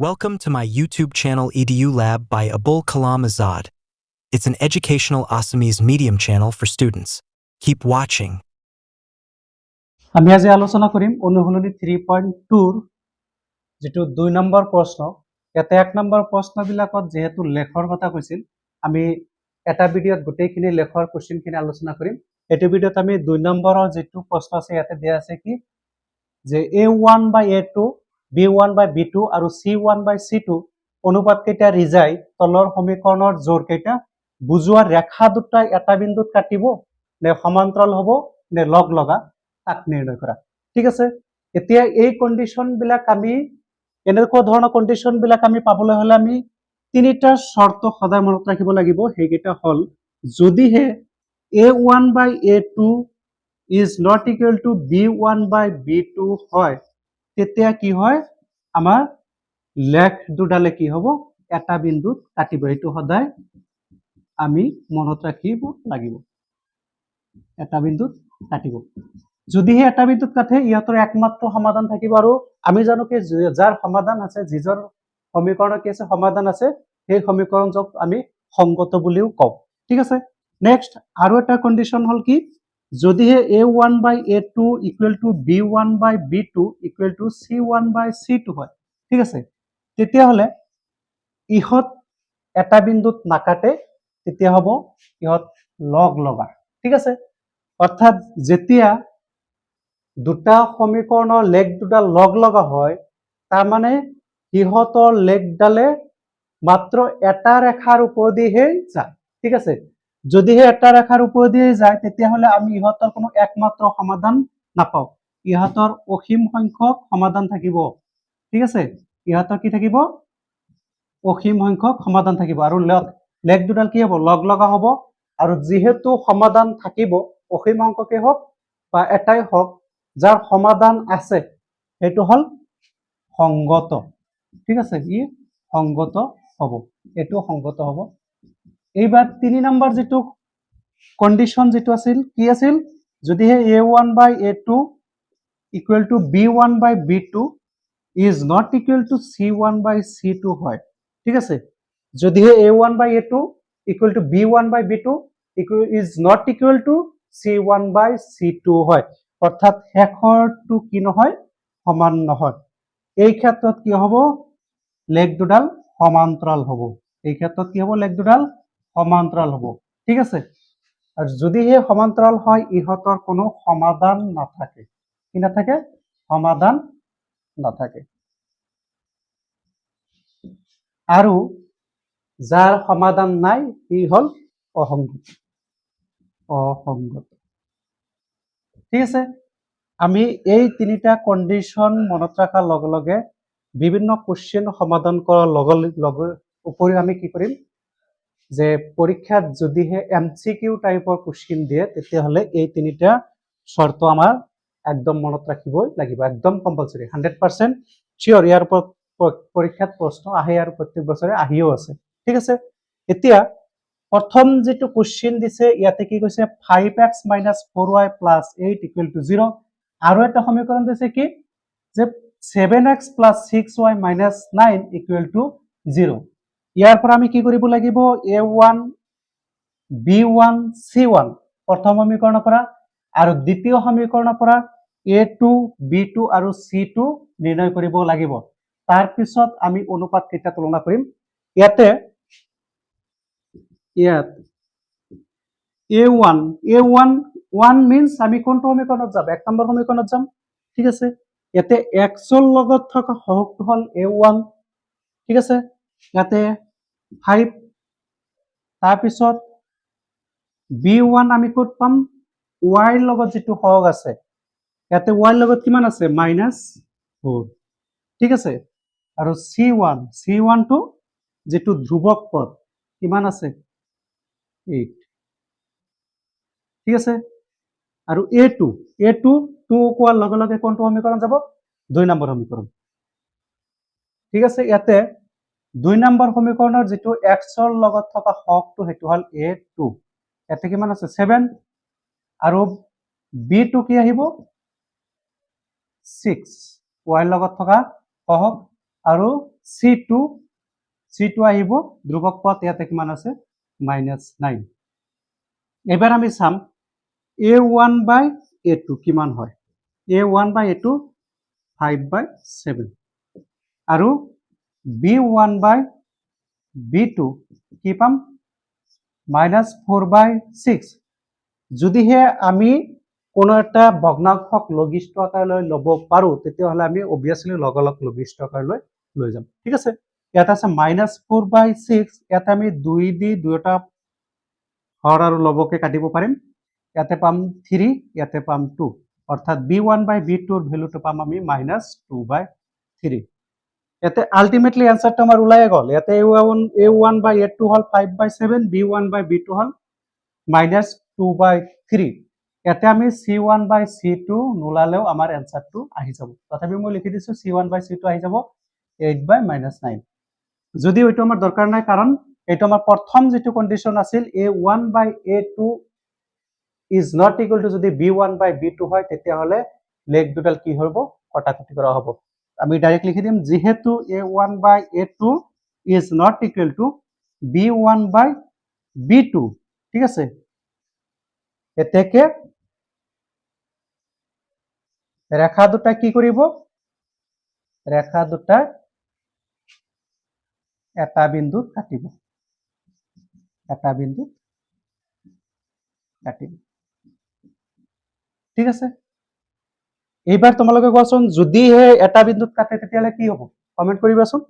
Welcome to my YouTube channel EDU Lab by Abul Kalam Azad. It's an educational Assamese medium channel for students. Keep watching. আমি আজি আলোচনা কৰিম অনুশীলনী 3.2 ৰ যেটো 2 নম্বৰ প্ৰশ্ন ইয়াতে 1 নম্বৰ প্ৰশ্নবিলাকত যেহেতু লেখৰ কথা কৈছিল আমি এটা ভিডিঅত গোটেইখিনি লেখৰ কোশ্চেনখিনি আলোচনা কৰিম এটো ভিডিঅত আমি 2 নম্বৰৰ যেটো প্ৰশ্ন আছে ইয়াতে দিয়া আছে কি যে a1 by a2 b1 by b2 আৰু c1 by c2 অনুপাত কেইটা ৰিজাই তলৰ সমীকৰণৰ জোৰ কেইটা বুজোৱা ৰেখা দুটা এটা বিন্দুত কাটিব নে সমান্তৰাল হ'ব নে লগ লগা তাক নিৰ্ণয় কৰা ঠিক আছে এতিয়া এই কন্ডিশন বিলাক আমি এনেকুৱা ধৰণৰ কন্ডিশন বিলাক আমি পাবলৈ হলে আমি তিনিটা শৰ্ত সদায় মনত ৰাখিব লাগিব হেগেটা হল যদিহে a1 by a2 is not equal to b1 by b2 হয় তেতিয়া কি হয় আমাৰ লেখ দুডালে কি হ'ব এটা বিন্দুত কাটিব এটো সদায় আমি মনত ৰাখিব লাগিব এটা বিন্দুত কাটিব যদিহে এটা বিন্দুত কাটে ইহতৰ একমাত্ৰ সমাধান থাকিব আৰু আমি জানো কি যাৰ সমাধান আছে যিজৰ সমীকৰণ কি আছে সমাধান আছে সেই সমীকৰণক আমি সংগত বুলিও কও ঠিক আছে নেক্সট আৰু এটা কন্ডিশন হল কি যদিহে a1 by a2 equal to b1 by b2 equal to c1 by c2 হয় ঠিক আছে তেতিয়া হলে ইহত এটা বিন্দুত নাকাটে তেতিয়া হ'ব ইহত লগ লগা ঠিক আছে অর্থাৎ যেতিয়া দুটা সমীকৰণৰ লেগ দুটা লগ লগা হয় তাৰ মানে ইহতৰ লেগ ডালে মাত্ৰ এটা ৰেখাৰ ওপৰেদিহে যায় ঠিক আছে যদিহে এটা ৰেখাৰ ওপৰেদি যায় তেতিয়া হলে আমি ইহতৰ কোনো একমাত্ৰ সমাধান নাপাও ইহতৰ অসীম সংখ্যক সমাধান থাকিব ঠিক আছে ইহতৰ কি থাকিব অসীম সংখ্যক সমাধান থাকিব আৰু লেগ দুডাল কি হ'ব লগ লগা হ'ব আৰু যেহেতু সমাধান থাকিব অসীম সংখ্যকে হোক বা এটাই হোক যাৰ সমাধান আছে এটো হল সংগত ঠিক আছে ই সংগত হ'ব এটো সংগত হ'ব এইবাৰ 3 নম্বৰ যেটো কন্ডিশন যেটো আছিল কি আছিল যদিহে a1 by a2 equal to b1 by b2 is not equal to c1 by c2 হয় ঠিক আছে যদিহে a1 by a2 equal to b1 by b2 is not equal to c1 by c2 হয় অর্থাৎ হেখৰটো কি নহয় সমান নহয় এই ক্ষেত্ৰত কি হ'ব লেগ দুডাল সমান্তৰাল হ'ব এই ক্ষেত্ৰত কি হ'ব লেগ দুডাল সমান্তৰাল হ'ব ঠিক আছে আৰু যদি হে সমান্তৰাল হয় ইহতৰ কোনো সমাধান নাথাকে কি নাথাকে সমাধান নাথাকে আৰু যাৰ সমাধান নাই ই হল অসংগত ঠিক আছে আমি এই তিনিটা কন্ডিশন মনত ৰাখাৰ লগে লগে বিভিন্ন কোশ্চেন সমাধান কৰাৰ লগে উপৰি আমি কি কৰিম যে পৰীক্ষাত যদিহে এমসিকিউ টাইপৰ কোশ্চেন দিয়ে তেতিয়া হলে এই তিনিটা শৰ্ত আমাৰ একদম মনত ৰাখিবই লাগিব একদম কম্পালসৰি 100% শিওৰ ইয়াৰ পৰীক্ষাত প্ৰশ্ন আহে আৰু প্ৰত্যেক বছৰে আহিও আছে ঠিক আছে এতিয়া প্ৰথম যেটো কোশ্চেন দিছে ইয়াতে কি কৈছে 5x - 4y + 8 = 0 আৰু এটা সমীকৰণ দিছে কি যে 7x + 6y - 9 = 0 ইয়াৰ পৰা আমি কি কৰিব লাগিব a1 b1 c1 প্ৰথম সমীকৰণৰ পৰা আৰু দ্বিতীয় সমীকৰণৰ পৰা a2 b2 আৰু c2 নিৰ্ণয় কৰিব লাগিব তাৰ পিছত আমি অনুপাত কেইটা তুলনা কৰিম ইয়াতে a1 means আমি কোনটো সমীকৰণত যাব এক নম্বৰ সমীকৰণত যাম ঠিক আছে ইয়াতে x ৰ লগত থকা সহগটো হল a1 ঠিক আছে ইয়াতে 5 তাৰ পিছত b1 আমি কত পাম y ৰ লগত যেটো সহগ আছে ইয়াতে y ৰ লগত কিমান আছে -4 ঠিক আছে আৰু c1 টো যেটো ধ্ৰুবক পদ কিমান আছে 8 ঠিক আছে আৰু a2 কোৱাৰ লগে লগে কোনটো সমীকৰণ যাব 2 নম্বৰ সমীকৰণ ঠিক আছে ইয়াতে 2 নম্বৰ সমীকৰণৰ যেটো x ৰ লগত থকা সহগটো হেতু হল a2 ইয়াতে কিমান আছে 7 আৰু b2 কি আহিব 6 y ৰ লগত থকা সহগ আৰু C2 আহিব ধ্ৰুৱক পদ ইয়াতে কিমান আছে -9 এবাৰ আমি চাম A1 by A2 কিমান হয় A1 by A2 5/7 আৰু B1 by B2 কি পাম -4/6 যদিহে আমি কোনো এটা ভগ্নাংশক লঘিষ্ঠ আকাৰলৈ ল'ব পাৰো তেতিয়াহ'লে আমি অবভিয়াছলি লগলগ লঘিষ্ঠ আকাৰলৈ লৈ যাম ঠিক আছে ইয়াত আছে -4/6 ইয়াত আমি 2 দি দুটা হৰ আৰু লবকে কাটিব পাৰিম ইয়াতে পাম 3 ইয়াতে পাম 2 অৰ্থাৎ B1 by B2 ৰ ভ্যালুটো পাম আমি -2/3 ইয়াতে আলটিমেটলি আনসাৰটো আমাৰ ওলাই গ'ল ইয়াতে A1 by A2 hall 5/7 B1 by B2 হল -2/3 ইয়াতে আমি C1 by C2 নোলালেও আমাৰ আনসারটো আহি যাব তথাপি মই লিখি দিছো C1 by C2 আহি যাব 8/-9 যদি ওইটো আমাৰ দৰকাৰ নাই কাৰণ এইটো আমাৰ প্ৰথম যেটো কন্ডিশন আছিল A1 by A2 is not equal to যদি B1 by B2 হয় তেতিয়া হলে লেগ দুডাল কি হ'ব কটাকটি কৰা হ'ব আমি ডাইরেক্ট লিখি দিম যেহেতু A1 by A2 is not equal to B1 by B2 ঠিক আছে এতেকে রেখা দুটা কি কৰিব ৰেখা দুটা এটা বিন্দুত কাটিব ঠিক আছে এইবাৰ তোমালোকে কোৱাচোন যদি হে এটা বিন্দুত কাটে তেতিয়ালে কি হ'ব কমেন্ট কৰিবাচোন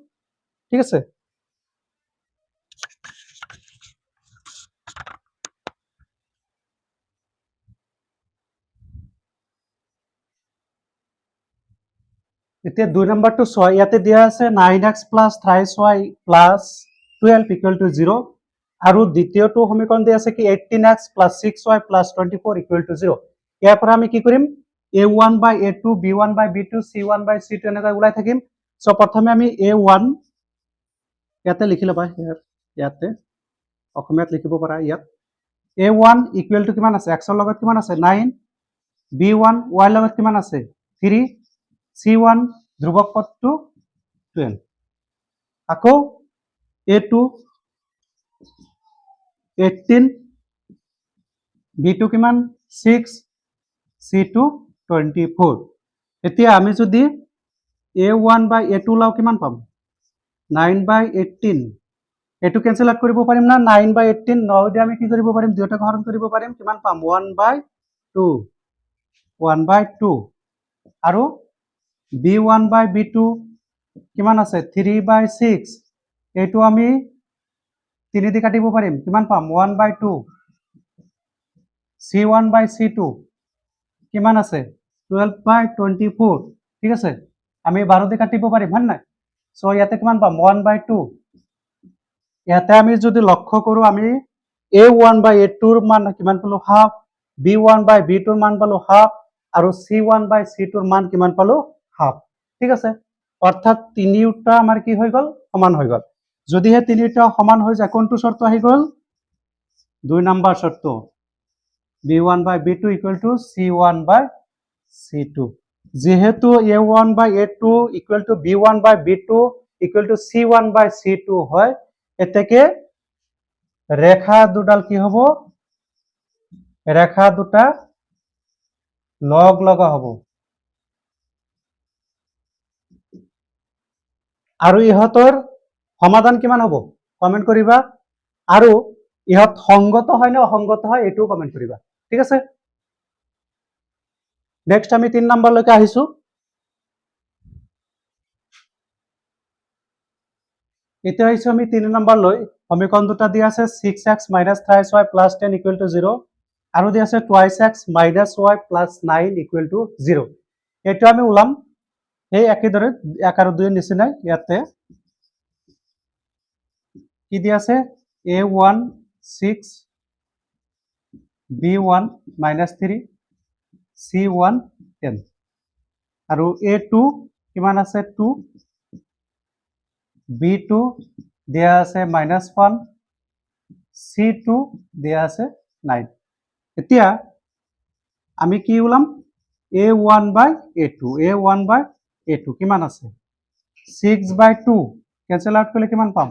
ঠিক আছে এতিয়া 2 নম্বৰটো 6 ইয়াতে দিয়া আছে 9x plus 3y plus 12 equal to 0 আৰু দ্বিতীয়টো সমীকৰণ দিয়া আছে কি 18x plus 6y plus 24 equal to 0 ইয়াৰ পৰা আমি কি কৰিম A1 by A2 B1 by B2 C1 by C2 এনেকৈ ওলাই থাকিম সো প্ৰথমে আমি A1 ইয়াতে লিখি লবা ইয়াতে অসমীয়াত লিখিব পাৰা ইয়াত A1 equal to কিমান আছে x ৰ লগত কিমান আছে 9 B1 y ৰ লগত কিমান আছে 3 C1 ধ্ৰুৱক পদটো 12 আকৌ A2 18 B2 কিমান 6 C2 24 এতিয়া আমি যদি A1 by A2 লাও কিমান পাম 9/18 এটো ক্যান্সেল আউট কৰিব পাৰিম না 9/18 9 দি আমি কি কৰিব পাৰিম দুটা হৰণ কৰিব পাৰিম কিমান পাম 1/2 আৰু B1 by B2 কিমান আছে 3/6 এটো আমি 3 দি কাটিব পাৰিম কিমান পাম 1/2 C1 by C2 কিমান আছে 12/24 ঠিক আছে আমি 12 দি কাটিব পাৰিম হয় না সো ইয়াতে কিমান পাম 1/2 ইয়াতে আমি যদি লক্ষ্য কৰো আমি A1 by A2 ৰ মান কিমান পালো হাফ B1 by B2 ৰ মান পালো হাফ আৰু C1 by C2 ৰ মান কিমান পালো হাফ ঠিক আছে অৰ্থাৎ তিনিটা আমাৰ কি হৈ গল সমান হৈ গল যদিহে তিনিটা সমান হৈ যায় কোনটো শর্ত আহি গল 2 নম্বৰ শর্ত B1 by B2 equal to C1 by C2 যেহেতু A1 by A2 equal to B1 by B2 equal to C1 by C2 হয় এতেকে রেখা দুডাল কি হব রেখা দুটা লগ লগা হব আৰু ইহতৰ সমাধান কিমান হব কমেন্ট কৰিবা আৰু ইহত সংগত হয় না অসংগত হয় এটো কমেন্ট কৰিবা ঠিক আছে নেক্সট আমি 3 নম্বৰ লৈকে আহিছো এতিয়া আহিছো আমি 3 নম্বৰ লৈ সমীকৰণ দুটা দিয়া আছে 6x - 3y + 10 = 0 আৰু দিয়া আছে 2x - y + 9 = 0 এটো আমি উলাম এই একেদৰে 1 আৰু 2 নিচিনাই ইয়াতে কি দিয়া আছে A1 6 B1 -3 C1 10 আৰু A2 কিমান আছে 2 B2 দিয়া আছে -1 C2 দিয়া আছে 9 এতিয়া আমি কি উলাম A1 by A2 কিমান আছে 6/2 কেনসেল আউট কৰিলে কিমান পাম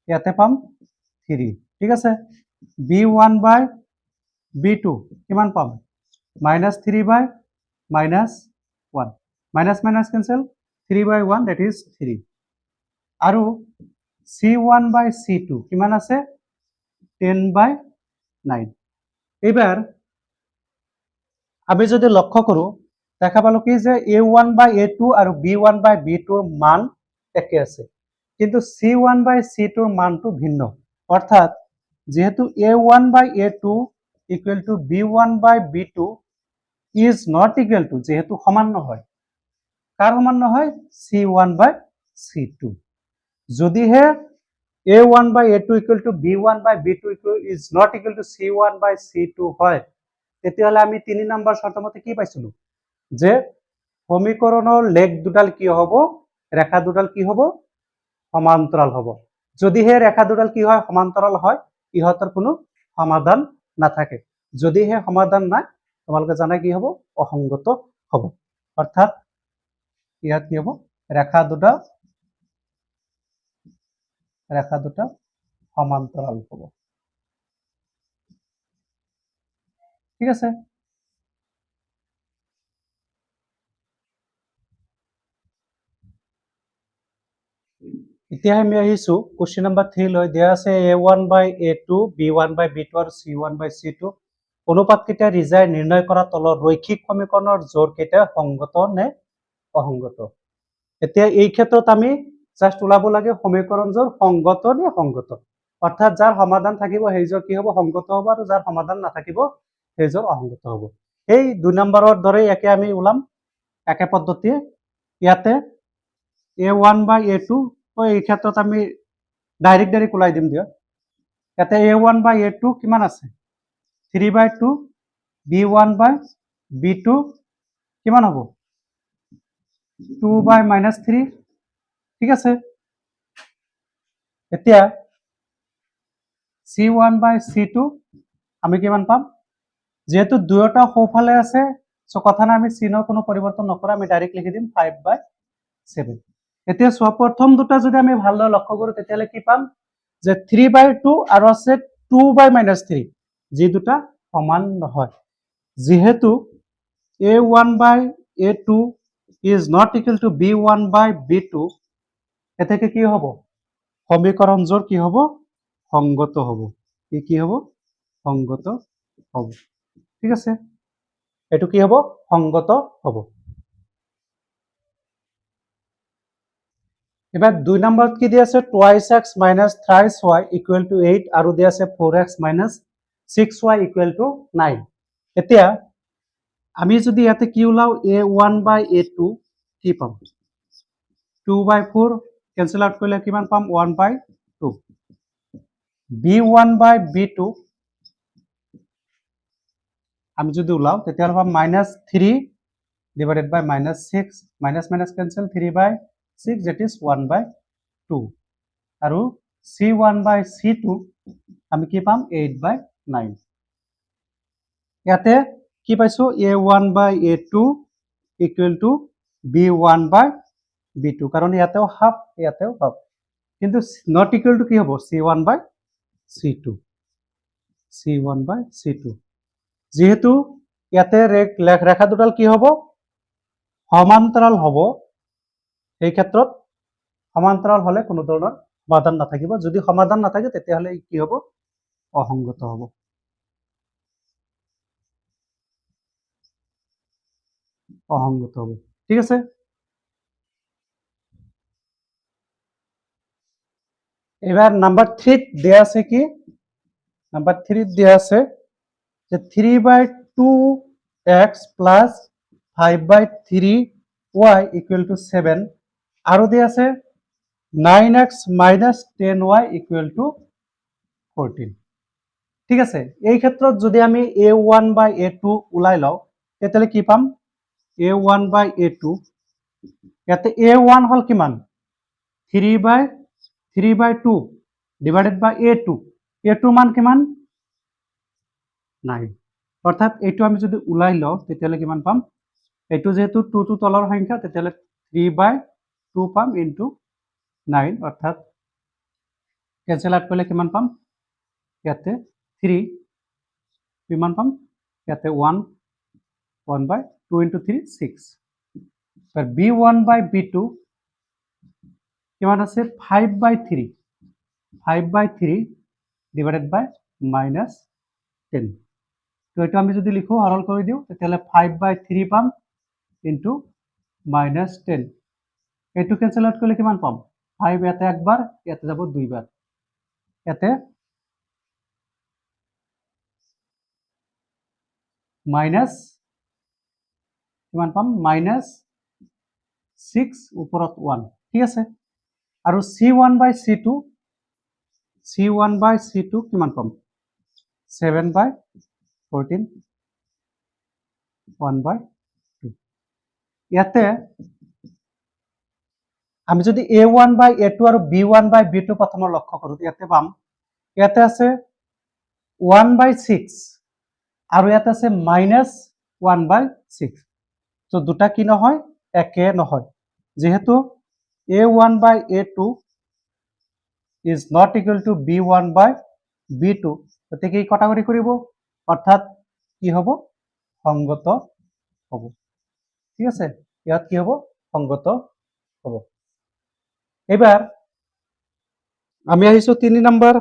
ইয়াতে পাম 3 ঠিক আছে b1 বাই b2 কিমান পাম -3 by -1 minus minus cancel 3 by 1 that is 3 আৰু c1 বাই c2 কিমান আছে 10 বাই 9 এবাৰ আমি যদি লক্ষ্য কৰো দেখা পালো কি যে a1 বাই a2 আৰু b1 বাই b2 ৰ মান একে আছে কিন্তু c1 বাই c2 ৰ মানটো ভিন্ন অৰ্থাৎ যেহেতু a1 by a2 equal to b1 by b2 is not equal to যেহেতু সমান নহয় কাৰ সমান নহয় c1 বাই c2 যদিহে a1 by a2 equal to b1 by b2 is not equal to c1 by c2 হয় তেতিয়াহলে আমি 3 নম্বৰ শৰ্তমতে কি পাইছিলো যে সমীকৰণৰ লেগ দুডাল কি হ'ব ৰেখা দুডাল কি হ'ব সমান্তৰাল হ'ব যদিহে ৰেখা দুডাল কি হয় সমান্তৰাল হয় ইহতৰ কোনো সমাধান নাথাকে যদিহে সমাধান নাই তোমালোকে জানা কি হ'ব অসংগত হ'ব অৰ্থাৎ ইয়াত কি হ'ব ৰেখা দুটা সমান্তৰাল হ'ব ঠিক আছে এতিয়া আমি আহিছো কোশ্চেন নম্বৰ 3 লৈ দিয়া আছে a1 by a2 b1 by b2 আৰু c1 by c2 অনুপাত কেইটা ৰিজাই নিৰ্ণয় কৰা তলৰ ৰৈখিক সমীকৰণৰ জোৰ কেইটা সংগত নে অসংগত এতিয়া এই ক্ষেত্ৰত আমি জাস্ট ওলাব লাগে সমীকৰণ জোৰ সংগত নে সংগত অৰ্থাৎ যাৰ সমাধান থাকিব সেই জোৰ কি হ'ব সংগত হ'ব আৰু যাৰ সমাধান নাথাকিব সেই জোৰ অসংগত হ'ব এই 2 নম্বৰৰ দৰে একে আমি ওলাম একে পদ্ধতিয়ে ইয়াতে a1 by a2 এই ক্ষেত্ৰত আমি ডাইৰেক্ট ওলাই দিম দিয় ইয়াতে a1 by a2 কিমান আছে 3 by 2 b1 by b2 কিমান হ'ব 2 by -3 ঠিক আছে এতিয়া c1 by c2 আমি কিমান পাম যেহেতু দুয়োটা সোঁফালে আছে সো কথা না আমি চিনৰ কোনো পৰিৱৰ্তন নকৰা আমি ডাইৰেক্ট লিখি দিম 5 by 7 এতিয়া সব প্ৰথম দুটা যদি আমি ভালদৰে লক্ষ্য কৰো তেতিয়ালে কি পাম যে 3 by 2 আৰু আছে 2 by -3 যি দুটা সমান নহয় যেহেতু a1 by a2 is not equal to b1 by b2 এতেকে কি হ'ব সমীকৰণ জোৰ কি হ'ব সংগত হ'ব কি হ'ব সংগত হ'ব ঠিক আছে এটো কি হ'ব সংগত হ'ব এবার 2 নম্বৰ কি দি আছে 2x - thrice y = 8 আৰু দি আছে 4x - 6y = 9 এতিয়া আমি যদি ইয়াতে কি উলাও a1 by a2 কি পাম 2 by 4 কেনসেল আউট কৰিলে কিমান পাম 1 by 2 b1 by b2 আমি যদি উলাও তেতিয়াহলে পাম -3 divided by -6 minus minus cancel 3 by 6 that is 1 by 2 আৰু c1 by c2 আমি কি পাম 8 by 9 ইয়াতে কি পাইছো a1 by a2 equal to b1 by b2 কাৰণ ইয়াতেও হাফ কিন্তু not equal to কি হ'ব c1 by c2 যেহেতু ইয়াতে ৰেখা দুডাল কি হ'ব সমান্তৰাল হ'ব এই ক্ষেত্ৰত সমান্তৰাল হলে কোনো ধৰণৰ সমাধান নাথাকিব যদি সমাধান নাথাকে তেতিয়াহলে কি হ'ব অসংগত হ'ব ঠিক আছে এবার নাম্বার 3 দেয়া আছে কি নাম্বার 3 দেয়া আছে যে 3 by 2x plus 5 by 3y equal to 7 আৰু দেয়া আছে 9x minus 10y equal to 14 ঠিক আছে এই ক্ষেত্ৰত যদি আমি a1 by a2 উলাই লও তেতিয়ালে কি পাম a1 by a2 ইয়াতে a1 হল কিমান 3 by 2 divided by a2 মান কিমান 9 অর্থাৎ এইটো আমি যদি উলাই লও তেতিয়ালে কিমান পাম এইটো যেহেতু 2 টু তলৰ সংখ্যা তেতিয়ালে 3 by 2 পাম ইনটু 9 অৰ্থাৎ কেনসেল আউট কৰিলে কিমান পাম ইয়াতে 3 কিমান পাম ইয়াতে 1 1 by 2 into 3 6 तर b1 by b2 কিমান আছে 5 by 3 5 by 3 divided by minus 10 তো এটা আমি যদি লিখো সরল করে দিও তাহলে 5 by 3 পাম into minus 10 এটু ক্যান্সেল আউট করলে কিমান পাম 5 ইয়াতে একবার ইয়াতে যাব দুইবার ইয়াতে মাইনাস কিমান পাম মাইনাস 6 উপৰত 1 ঠিক আছে আৰু c1 by c2 কিমান পাম 7 by 14 1 by 2 ইয়াতে আমি যদি a1 by a2 আৰু b1 by b2 প্ৰথমৰ লক্ষ্য কৰো ইয়াতে পাম ইয়াতে আছে 1 by 6 আৰু ইয়াতে আছে -1 by 6 তো দুটা কি নহয় একে নহয় যেহেতু a1 by a2 is not equal to b1 by b2 গতিকে এই কাটাগরি কৰিব অৰ্থাৎ কি হ'ব সংগত হ'ব ঠিক আছে ইয়াত কি হ'ব সংগত হ'ব এবাৰ আমি আহিছো 3 নম্বৰ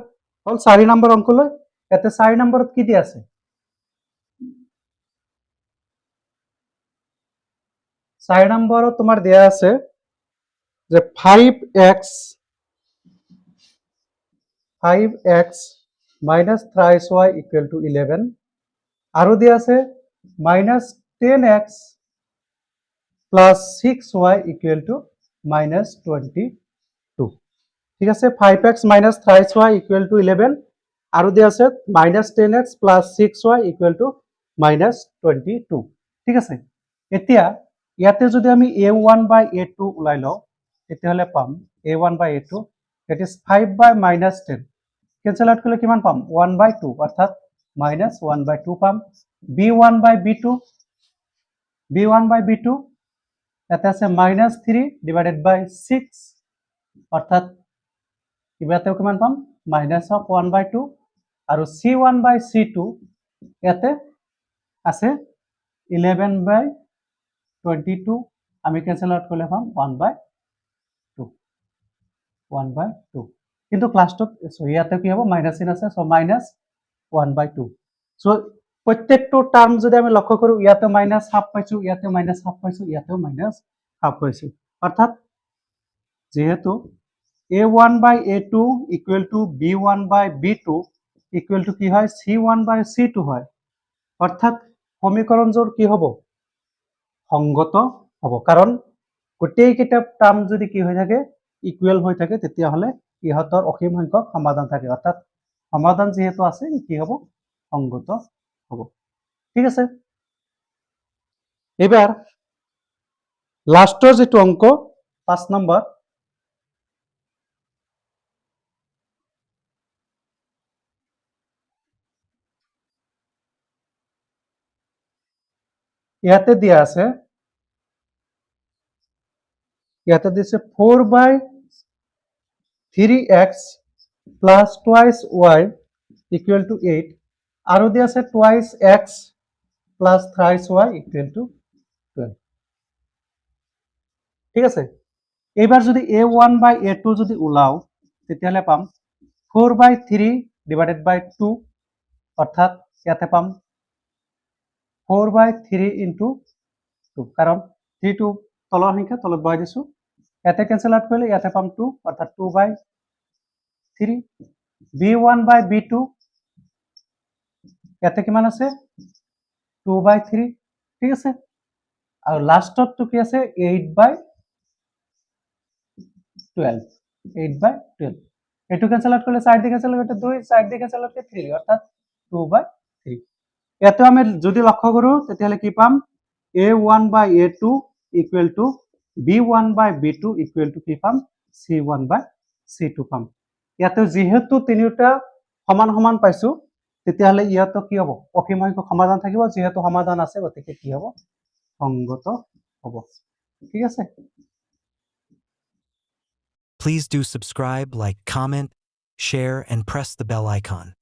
হল 4 নম্বৰ অংকলৈ এতে 4 নম্বৰত কি দি আছে 4 নম্বৰত তোমাৰ দেয়া আছে যে 5x minus thrice y equal to 11 আৰু দিয়া আছে minus 10x plus 6y equal to minus 22 ঠিক আছে 5x minus thrice y equal to 11 আৰু দিয়া আছে minus 10x plus 6y equal to minus 22 ঠিক আছে এতিয়া ইয়াতে যদি আমি a1 by a2 উলাই লও তেতিয়াহলে পাম a1 by a2 that is 5 by minus 10 cancel out করলে কিমান পাম 1 by 2 অর্থাৎ minus 1 by 2 পাম b1 by b2 এতে আছে minus 3 divided by 6 অর্থাৎ ইবাতেও কিমান পাম minus of 1 by 2 আৰু c1 by c2 এতে আছে 11 by 22 আমি cancel out করলে পাম 1 by 2 কিন্তু ক্লাসটো ইয়াতে কি হবে মাইনাস চিন আছে সো মাইনাস 1 by 2 সো প্রত্যেকটো টার্ম যদি আমি লক্ষ্য করি ইয়াতে মাইনাস হাফ পাইছো ইয়াতে মাইনাস হাফ পাইছো ইয়াতেও মাইনাস হাফ পাইছো অর্থাৎ যেহেতু a1 by a2 equal to b1 by b2 equal to কি হয় c1 by c2 হয় অর্থাৎ সমীকরণজোর কি হবে সংগত হবে কারণ গোটেই কেইটা টার্ম যদি কি হৈ থাকে ইকুয়াল হৈ থাকে তেতিয়া হলে ইহতৰ অসীম সংখ্যক সমাধান থাকে অর্থাৎ সমাধান যেহেতু আছে কি হ'ব সংগত হ'ব ঠিক আছে এবাৰ লাস্টৰ যেটো অংক 5 নম্বৰ ইয়াতে দিয়া আছে ইয়াতে দিছে 4 by 3x plus twice y equal to 8 আৰু দিয়া আছে twice x plus thrice y equal to 12 ঠিক আছে এবাৰ যদি a1 by a2 যদি উলাও তেতিয়ালে পাম 4 by 3 divided by 2 অর্থাৎ ইয়াতে পাম 4 by 3 into 2 কারণ 3 to তলৰ সংখ্যা তলত বহাই দিছো ইয়াতে ক্যান্সেল আউট কৰিলে ইয়াতে পাম 2 অর্থাৎ 2 by 3 b1 by b2 ইয়াতে কিমান আছে 2 by 3 ঠিক আছে আৰু লাস্টত তো কি আছে 8 by 12 এটু ক্যান্সেল আউট করলে সাইড দিয়ে ক্যান্সেল হবে এটা 2 সাইড দিয়ে ক্যান্সেল হবে 3 অর্থাৎ 2 by 3 এতে আমি যদি লক্ষ্য কৰো তেতিয়ালে কি পাম a1 by a2 equal to b1 by b2 equal to কি পাম c1 by c2 পাম ইয়াতে যেহেতু তিনিটা সমান সমান পাইছো তেতিয়ালে ইয়াতো কি হ'ব অসীম সংখ্যক সমাধান থাকিব যেহেতু সমাধান আছে গতিকে কি হ'ব সংগত হ'ব ঠিক আছে Please do subscribe, like, comment, share, and press the bell icon.